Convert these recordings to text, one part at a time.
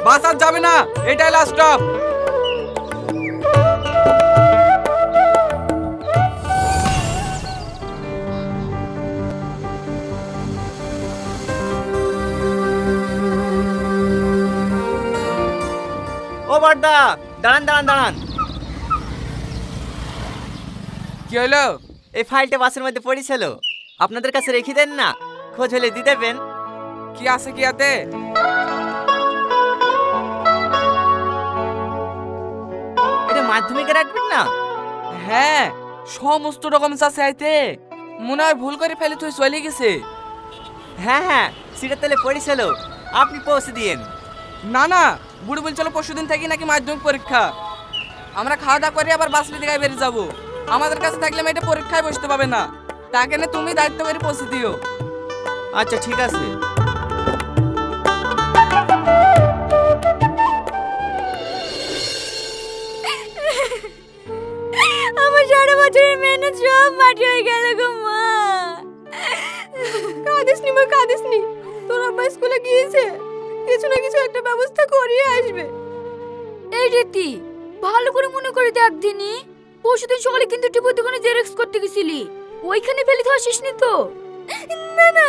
বাস আর যাবে না, এটাই লাস্ট স্টপ। ও বড়দা, দাঁড়ান দাঁড়ান দাঁড়ান। কি হলো? এই ফাইলটা বাসের মধ্যে পড়েছিল, আপনাদের কাছে রেখে দেন না, খোঁজ হলে দিয়ে দেবেন। কি আছে কি আতে? এটা মাধ্যমিকে রাখবেন না? হ্যাঁ, সমস্ত ডকুমেন্টস আছে আইতে। মনে হয় ভুল করে ফেলে তুই চলে গেছে। হ্যাঁ হ্যাঁ, সেটা তাহলে পড়েছিল, আপনি পৌঁছে দিয়েন। না না, বুড়ি বলছিল পরশুদিন থেকে নাকি মাধ্যমিক পরীক্ষা। আমরা খাওয়া দাওয়া করে আবার বাস নিতে গায়ে বেরিয়ে যাবো। আমাদের কাছে থাকলে মেয়েটা পরীক্ষায় বসতে পাবে না। তাকে না তুমি দায়িত্ব করে পৌঁছে দিও। আচ্ছা ঠিক আছে। আমার সারা বছরের মেহনত সব মাটি হয়ে গেল গো মা। কাঁদিস নি মা, কাঁদিস নি। তোর আম্মা স্কুলে গিয়েছে, কিছু না কিছু একটা ব্যবস্থা করিয়ে আসবে। এই রীতি, ভালো করে মনে করে দেখ দিনি। পরশুদিন সকালে কিন্তু টিপুর দোকানে জেরক্স করতে গেছিলি, ওইখানে ফেলে তো আসিসনি তো? না না,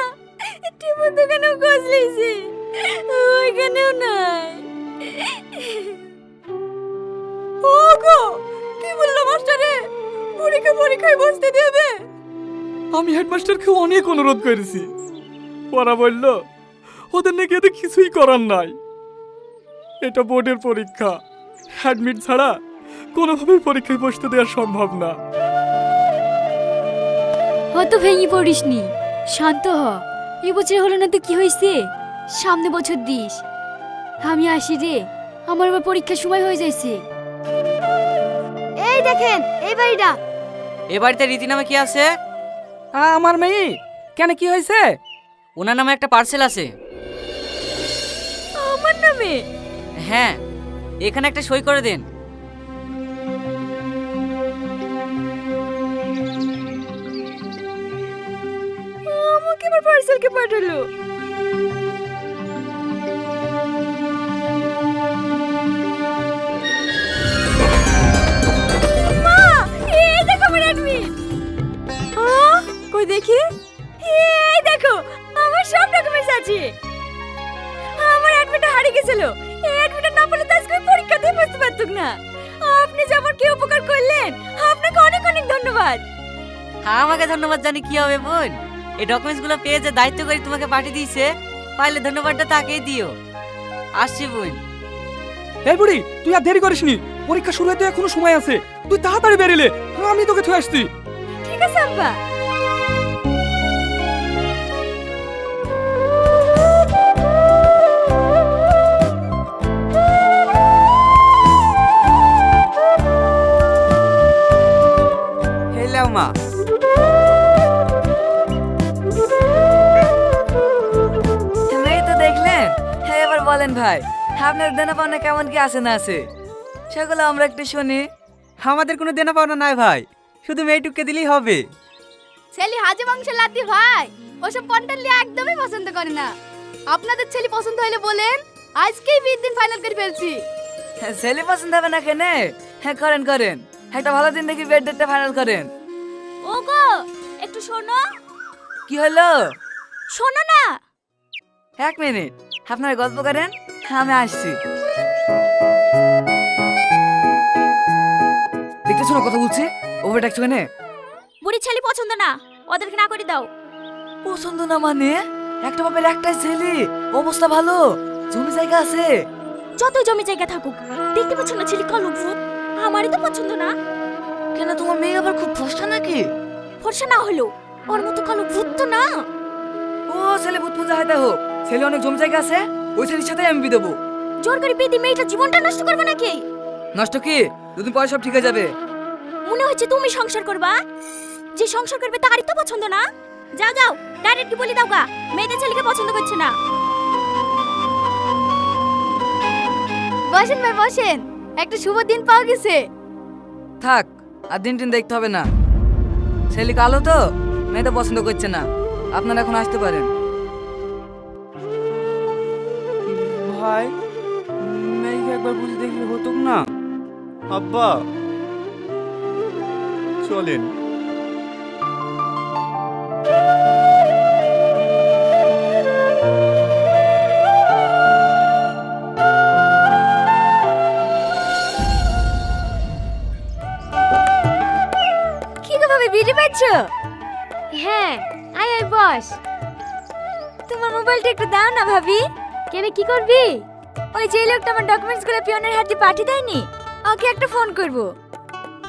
টিপুর দোকানেও খোঁজ লিয়েছি, ওইখানেও নাই। ওগো, কি বললো মাস্টারে? পরীক্ষায় বসতে দেবে? আমি হেডমাস্টারকে অনেক অনুরোধ করেছি, ওরা বলল ওদের নাকি এতে কিছুই করার নাই। এটা বোর্ডের পরীক্ষা, অ্যাডমিট ছাড়া কোনোভাবেই পরীক্ষায় বসতে দেওয়া সম্ভব না। হয়তো ভেঙে পড়িসনি, শান্ত হ। এবছর হলো না তো কি হয়েছে, সামনে বছর দিস। আমি আসি রে, আমার আবার পরীক্ষার সময় হয়ে যাইছে। এই দেখেন এই বাড়িটা। এ বাড়িতে রীতি নামে কি আছে? আমার মেয়ে। কেন, কি হয়েছে? ওনার নামে একটা পার্সেল আছে। আমার নামে? হ্যাঁ, এখানে একটা সই করে দেন। আমাকে আমার পার্সেলকে পাঠালো। মা, এই দেখো আমার অ্যাডমিট। কই দেখি। এই দেখো, আমার সব ডকুমেন্টস আছে। আমার অ্যাডমিটটা হারিয়ে গেছিল, এই অ্যাডমিটটা না পেলে তো আজকে আমি পরীক্ষাতেই বসতে পারতুম না। আপনি যে আমার কি উপকার করলেন, আপনাকে অনেক অনেক ধন্যবাদ। আমাকে ধন্যবাদ জানি কি হবে বোন? এই ডকুমেন্টস গুলো পেয়ে যে দায়িত্ব করে তোমাকে পাঠিয়ে দিয়েছে, পাইলে ধন্যবাদটা তাকেই দিও। আসছি বোন। এই বুড়ি, তুই আর দেরি করিসনি, পরীক্ষা শুরু হতে এখনো সময় আছে। তুই তাড়াতাড়ি বেরিলে, আমি তোকে থুয়ে আসছি। ঠিক আছে আব্বা। হেলাও মা। এই তো দেখলেন। হ্যাঁ, এবার বলেন ভাই, আপনার দেনা পাওনা কেমন কি আছে না আছে, সেগুলো আমরা একটু শুনি। আমাদের কোনো দেনা পাওনা নাই ভাই, শুধু মেয়েটুককে দিলেই হবে। ছেলে হাজে মাংস লাতি ভাই, ওসব কন্টালি একদমই পছন্দ করে না। আপনাদের ছেলে পছন্দ হলে বলেন, আজকেই বিয়ের দিন ফাইনাল করে ফেলছি। ছেলে পছন্দ হবে না কেনে? হ্যাঁ করেন করেন, একটা ভালো দিন দেখি বিয়ের ডেটটা ফাইনাল করেন। ওগো, একটু শোনো। কি হলো? শোনো না। 1 মিনিট, আপনারা গল্প করেন, আমি আসছি। দেখতেছো না কথা বলছি, ওভার ডাকছো কেনে? বুড়ি ছেলে পছন্দ না, ওদেরকে না করে দাও। পছন্দ না মানে? একটা বাপের একটাই ছেলে, অবস্থা ভালো, জমি জায়গা আছে। যতই জমি জায়গা থাকুক, দেখতে পাচ্ছ না ছেলে কালো ভূত? আমারই তো পছন্দ না। কেন, তোমার মেয়ে আবার খুব ফর্সা নাকি? ফর্সা না হলো ওর মতো কালো ভূত তো না। ও ছেলে ভূত পূজা হয় হোক, ছেলে অনেক জমি জায়গা আছে, ওই ছেলের সাথে আমি বিয়ে দেবো। জোর করে বিয়ে দিয়ে মেয়েটার জীবনটা নষ্ট করবে নাকি? নষ্ট কি, দুদিন পরে সব ঠিক হয়ে যাবে। মনে হচ্ছে তুমি সংসার করবা, যে সংসার করবে তারই তো পছন্দ না। যাও যাও, ডাইরেক্ট বলে দাও গা, মেয়েদের ছেলেকে পছন্দ করছে না। বসেন ভাই বসেন, একটা শুভ দিন পাওয়া গেছে। থাক, আর দিন টিন দেখতে হবে না, ছেলে কালো তো মেয়েটা পছন্দ করছে না, আপনারা এখন আসতে পারেন। ভাই, একবার বুঝে দেখলে হতো না? আব্বা চলেন। কি গো ভাবি বিড়ি পাচ্ছ? হ্যাঁ, আয় আয় বস। তোমার মোবাইলটা একটু দাও না ভাবি। কেন কি করবি? ওই যে লোকটা আমার ডকুমেন্টস গুলো পিয়নের হাতে পাঠিয়ে দেয়নি, ওকে একটা ফোন করব।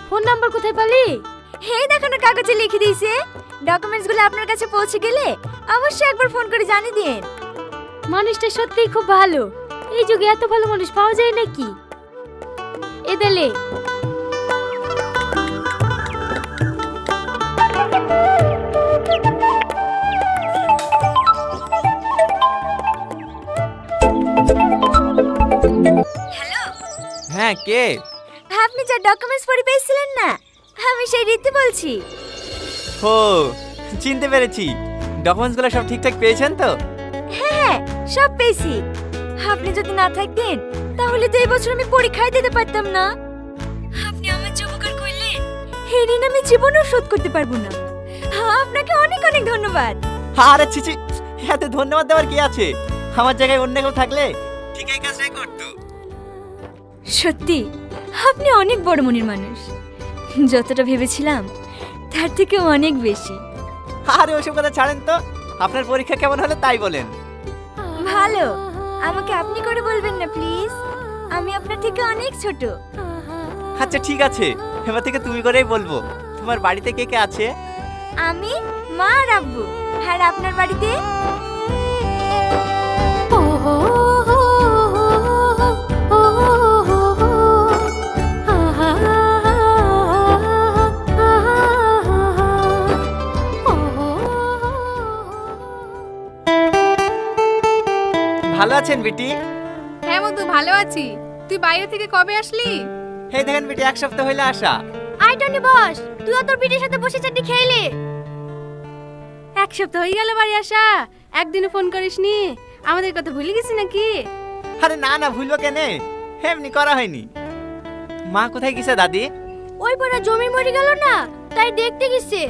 ফোন নাম্বার কোথায় পেলি? এই দেখো না কাগজে লিখে দিয়েছে। ডকুমেন্টস গুলো আপনার কাছে পৌঁছে গেলে অবশ্যই একবার ফোন করে জানিয়ে দিন। মানুষটা সত্যিই খুব ভালো। এই যুগে এত ভালো মানুষ পাওয়া যায় নাকি? এদেলে হ্যাঁ, কে? আপনি যা ডকুমেন্টস পড়ে পেয়েছিলেন না, আমি সেই রীতি বলছি। ও, চিনতে পেরেছি। ডকুমেন্টসগুলো সব ঠিকঠাক পেয়েছেন তো? হ্যাঁ, সব পেয়েছি। আপনি যদি না থাকতেন তাহলে তো এই বছর আমি পরীক্ষায় দিতে পারতাম না। আপনি আমার যে উপকার করলেন, এই ঋণ আমি জীবনেও শোধ করতে পারবো না। আপনাকে অনেক অনেক ধন্যবাদ। আরে ছিছি, এতে ধন্যবাদ দেওয়ার কি আছে? আমার জায়গায় অন্য কেউ থাকলে ঠিক এই কাজটাই করতো। সত্যি আপনি অনেক বড় মনের মানুষ। যতটা ভেবেছিলাম তার থেকে অনেক বেশি। আরে ওসব কথা ছাড়েন তো। আপনার পরীক্ষা কেমন হলো তাই বলেন। ভালো। আমাকে আপনি করে বলবেন না প্লিজ, আমি আপনার থেকে অনেক ছোট। আচ্ছা ঠিক আছে, এবার থেকে তুমি করেই বলবো। তোমার বাড়িতে কে কে আছে? আমি, মা আর আব্বু। আর আপনার বাড়িতে? ভালো আছেন বেটি? হ্যাঁ মধু, ভালো আছি। তুই বাইরে থেকে কবে আসলি? এই দেখেন বেটি, এক সপ্তাহ হইলে আসা। আই টনি বস, তুইও তোর বিটির সাথে বসে চাটি খেলে। এক সপ্তাহ হয়ে গেল বাড়ি আসা, একদিনও ফোন করিসনি। আমাদের কথা ভুলে গেছি নাকি? আরে না না, ভুলবো কেনে, এমনি করা হয়নি। মা কোথায় গেছে দাদি? ওই পড়া জমি মরে গেল না, তাই দেখতে গেছে।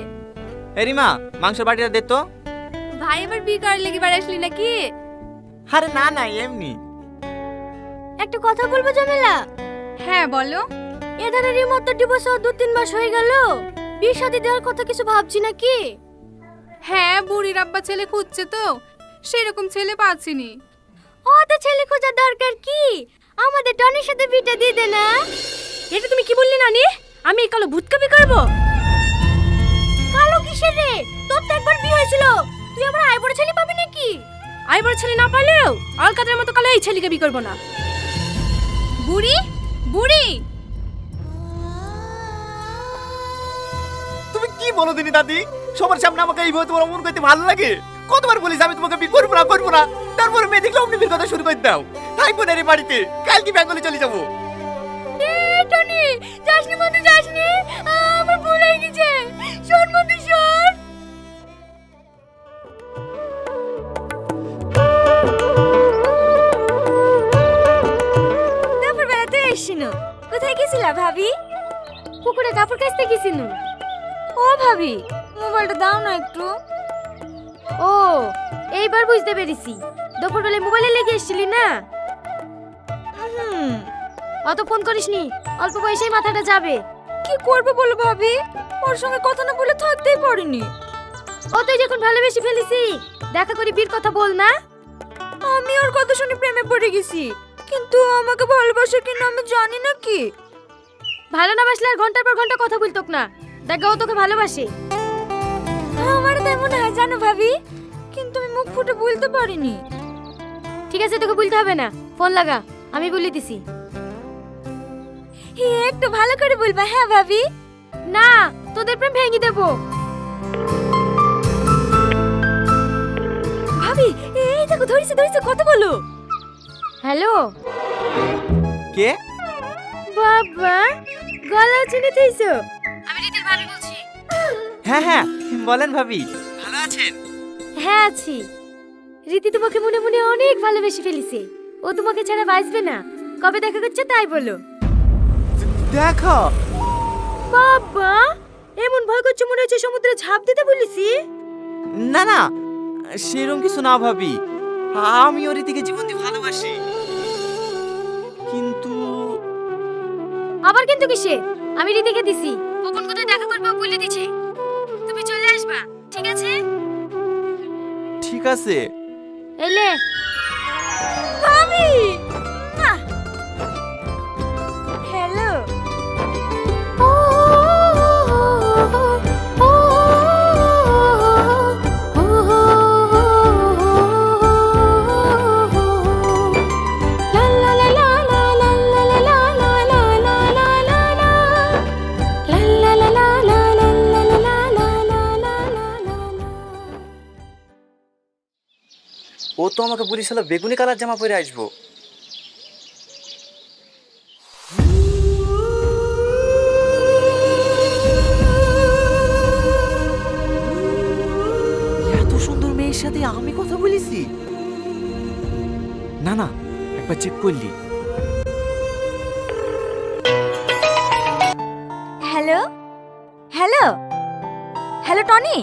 এরি মা, মাংস বাটিটা দে তো। ভাই এবার বিয়ে করার লেগে বাড়ি আসলি নাকি? আরে না না, এমনি। একটা কথা বলবো জামেলা? হ্যাঁ বলো। এধারে রিমোট তো ডিভোর্স হওয়ার 2-3 মাস হয়ে গেল। বিয়ে শাদী দেওয়ার কথা কিছু ভাবছি নাকি? হ্যাঁ, বুড়ির আব্বা ছেলে খুঁজছে তো, সেরকম ছেলে পাচ্ছিনি। ও তো ছেলে খোঁজার দরকার কি? আমাদের টনির সাথে বিটা দিয়ে দে না। এটা তুমি কি বললি নানি? আমি এই কালো ভূতকাবি করব? কালো কিসের রে? তোর তো একবার বিয়ে হয়েছিল, তুই আমার আইবড় ছেলে পাবি নাকি? আই বড় ছেলে না পালেও অলকাদের মতো কালো এই ছেলেকে বিয়ে করবো না। বুড়ি বুড়ি, তুমি কি বলো দিনি দাদি? সবার সামনে আমাকে এইভাবে তোমার অমন করতে ভালো লাগে? কতবার বলিস আমি তোমাকে বিয়ে করবো না করবো না, তারপরে মেয়ে দেখলে অমনি বিয়ের কথা শুরু করে দাও। থাকবো না রে বাড়িতে, কালকে বেঙ্গলে চলে যাবো। টনি, যাসনি বন্ধু, যাসনি। আমার ভুল হয়ে গেছে। শোন বন্ধু, শোন। তারপর বেড়াতে এসছিনো। কোথায় গেছিলা ভাবি? পুকুরে কাপড় কাচতে গেছিনু। ও ভাবি, মোবাইলটা দাও না একটু। ও, এইবার বুঝতে পেরেছি। দুপুরবেলায় মোবাইলে লেগে এসেছিলি না? অত ফোন করিসনি, অল্প বয়সেই মাথাটা যাবে। কি করবো বলো ভাবি, ওর সঙ্গে কথা না বলে থাকতেই পারিনি। ও তুই যখন ভালোবেসে ফেলেছি, দেখা করি বীর কথা বল না। আমি ওর কথা শুনে প্রেমে পড়ে গেছি, কিন্তু আমাকে ভালোবাসে কিনা আমি জানি না কি। ভালো না বাসলে আর ঘন্টার পর ঘন্টা কথা বলতো না। দেখ ও তোকে ভালোবাসে। আমার তেমন হয় জানো ভাবি, কিন্তু আমি মুখ ফুটে বলতে পারিনি। ঠিক আছে, তোকে বলতে হবে না, ফোন লাগা, আমি বলে দিছি। একটু ভালো করে বলবা। হ্যাঁ ভাবি, না তোদের প্রেম ভেঙে দেবো। ভাবি এই দেখো, ধরেছে ধরেছে, কত বলো। হ্যালো, কে? বাবা গলা চিনে দিয়েছো? আমি রীতির ভাবি বলছি। হ্যাঁ হ্যাঁ, বলেন ভাবি, ভালো আছেন? হ্যাঁ আছি। রীতি তোমাকে মনে মনে অনেক ভালোবেসে ফেলেছে। ও তোমাকে ছাড়া বাঁচবে না। কবে দেখা করছে তাই বলো। দেখা? বাবা, এমন ভয় করছে মনে হচ্ছে সমুদ্রে ঝাঁপ দিতে বলেছি। না না, সেরকম কিছু না ভাবি। আমি ওর দিকে জীবন দিয়ে ভালোবাসি, কিন্তু আবার কিন্তু কিসে? আমি রীতিকে দিছি, কখন কোথায় দেখা করবো বলে দিছে। তুমি চলে আসবা, ঠিক আছে? ঠিক আছে। এলে আমি হ্যালো। ও তো আমাকে বলিস বেগুনি কালার জামা পরে আসবো। এত সুন্দর মেয়ের সাথে আমি কথা বলেছি? না না, একবার চেক করলি। Hello hello hello Tony.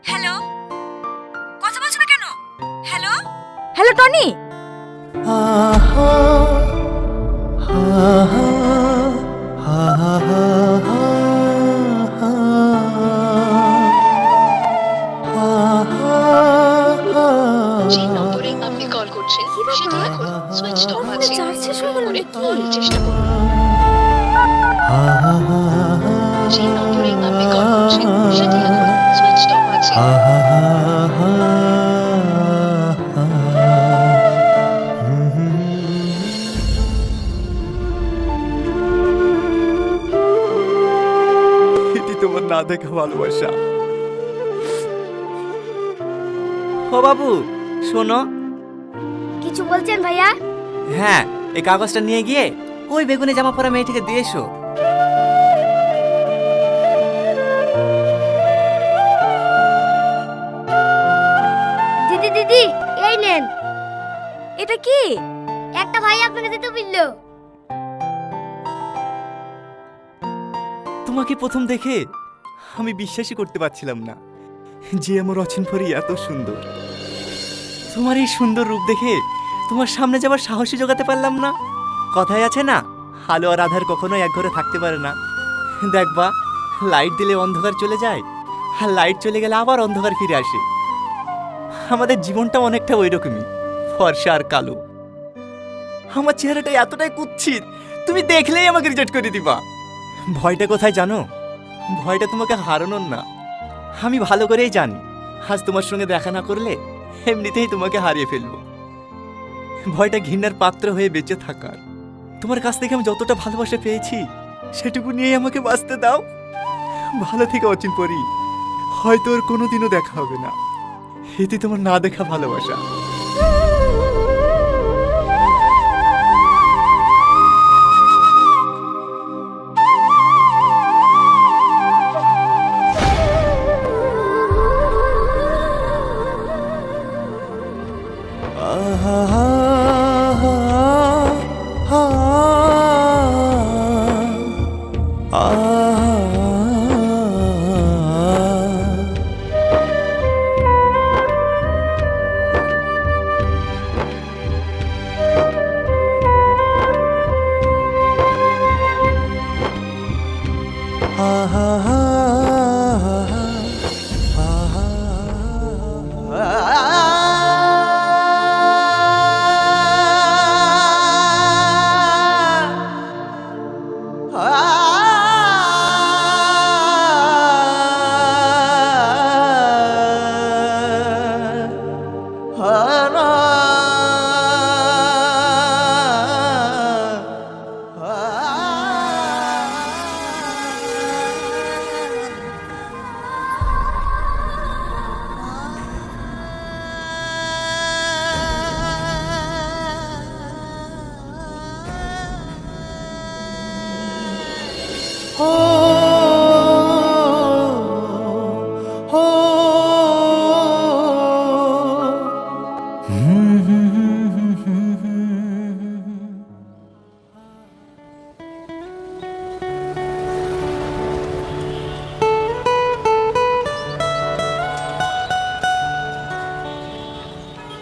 Hello, কথা বলছো না কেন? Hello hello Tony. যে নম্বরে আপনি কল করছেন সেটি এখন সুইচড অফ আছে। অনুগ্রহ করে পরে চেষ্টা করুন। যে নম্বরে আপনি কল করছেন সেটি এখন সুইচড অফ আছে। এটি তোমার না দেখা ভালোবাসা। ও বাবু শোনো। কিছু বলছেন ভাইয়া? হ্যাঁ, এই কাগজটা নিয়ে গিয়ে ওই বেগুনি জামা পরা মেয়েটিকে দিয়ে এসো। দিদি দিদি এই নেন। এটা কি? একটা ভাই আপনাকে দিতে বললো। তোমাকে প্রথম দেখে আমি বিশ্বাসই করতে পারছিলাম না যে আমার অচিনপরি এত সুন্দর। তোমার এই সুন্দর রূপ দেখে তোমার সামনে যাবার সাহসী জোগাতে পারলাম না। কথায় আছে না, আলো আর আধার কখনোই এক ঘরে থাকতে পারে না। দেখবা, লাইট দিলে অন্ধকার চলে যায়, আর লাইট চলে গেলে আবার অন্ধকার ফিরে আসে। আমাদের জীবনটা অনেকটা ওই রকমই, ফর্সা আর কালো। আমার চেহারাটা এতটাই কুৎসিত, তুমি দেখলেই আমাকে রিজেক্ট করে দিবা। ভয়টা কোথায় জানো? ভয়টা তোমাকে হারানোর না। আমি ভালো করেই জানি আজ তোমার সঙ্গে দেখা না করলে এমনিতেই তোমাকে হারিয়ে ফেলবো। ভয়টা ঘৃণার পাত্র হয়ে বেঁচে থাকার। তোমার কাছ থেকে আমি যতটা ভালোবাসা পেয়েছি সেটুকু নিয়েই আমাকে বাঁচতে দাও। ভালো থেকে অচিনপরি, হয়তো ওর কোনোদিনও দেখা হবে না। এতে তোমার না দেখা ভালোবাসা।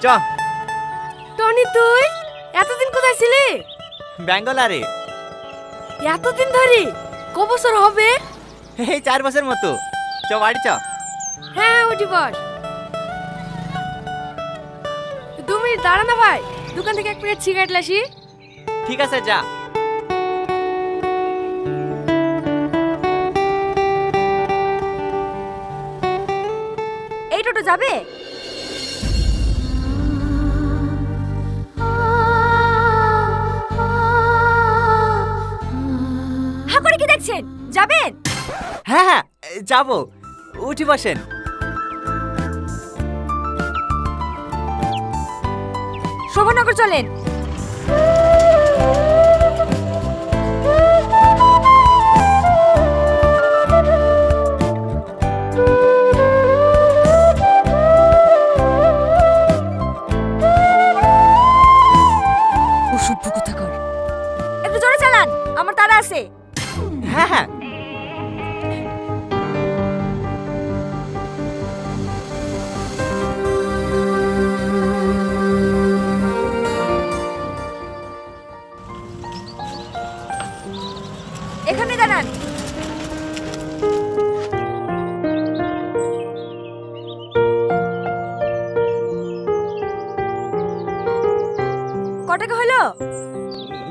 চ। টনি তুই এতদিন কোথায় ছিলি? ব্যাঙ্গালোরে। এতদিন ধরে ক বছর হবে? এই 4 বছর মতো। চ বাড়ি চ। হ্যাঁ উঠি বস। 2 মিনিট দাঁড়া না ভাই, দোকান থেকে 1 প্যাকেট সিগারেট লাসি। ঠিক আছে যা। এই টোটো যাবে? হা করে কি দেখছেন, যাবেন? হ্যাঁ হ্যাঁ যাবো, উঠি বসেন। শোভনগর চলেন। অসভ্য কোথাকার। একটু জোরে চালান, আমার তাড়া আছে। হ্যাঁ হ্যাঁ। এখানে দাঁড়ান। ক টাকা হলো?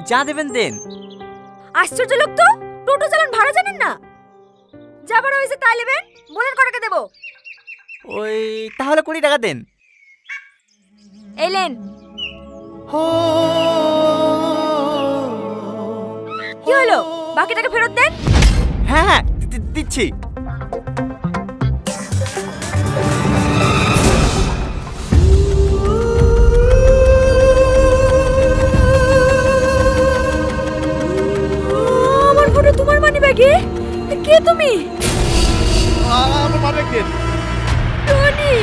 যা দেবেন দেন। আশ্চর্য লোক তো, টোটো চালান ভাড়া জানেন না? যা ভাড়া হয়েছে তাই নেবেন, বলেন ক টাকা দেবো। ওই তাহলে 20 টাকা দেন। এলেন। কি হলো, বাকি টাকা ফেরত দেন। হ্যাঁ হ্যাঁ দিচ্ছি। আমার ফটো তোমার মানি ব্যাগে? কে তুমি? আমার মালিক দেন। টনি।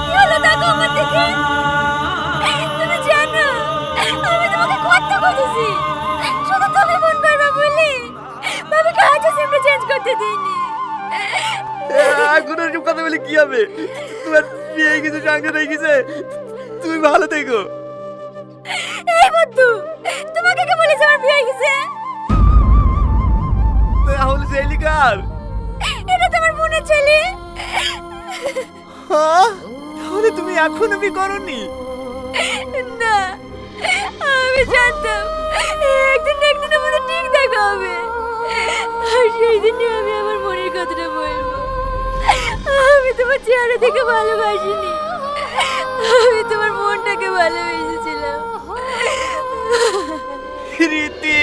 কি হলো, দেখো আমার দিকে। তুমি জানো আমি তোমাকে কত খুঁজেছি, শুধু তুমি ফোন করবে বলি বাবাকে আজও সিমটা চেঞ্জ করতে দিইনি। এখন এরকম কথা বলে কি হবে? তোমার বিয়ে কিছু সঙ্গে রয়ে গেছে, তুমি ভালো থেকো। এই বন্ধু, তোমাকে কে বলেছে আমার বিয়ে হয়ে গেছে? তাহলে জেলি কার? এটা তোমার বোনের ছেলে। হ্যাঁ? তাহলে তুমি এখনো বিয়ে করনি? না, আমি জানতাম একদিন না একদিন আমাদের ঠিক দেখা হবে, আর সেই দিনে আমি আমার মনের কথাটা বলবো। আমি তোমার চেহারা থেকে ভালোবাসিনি, আমি তোমার মনটাকে ভালোবেসেছিলাম। রীতি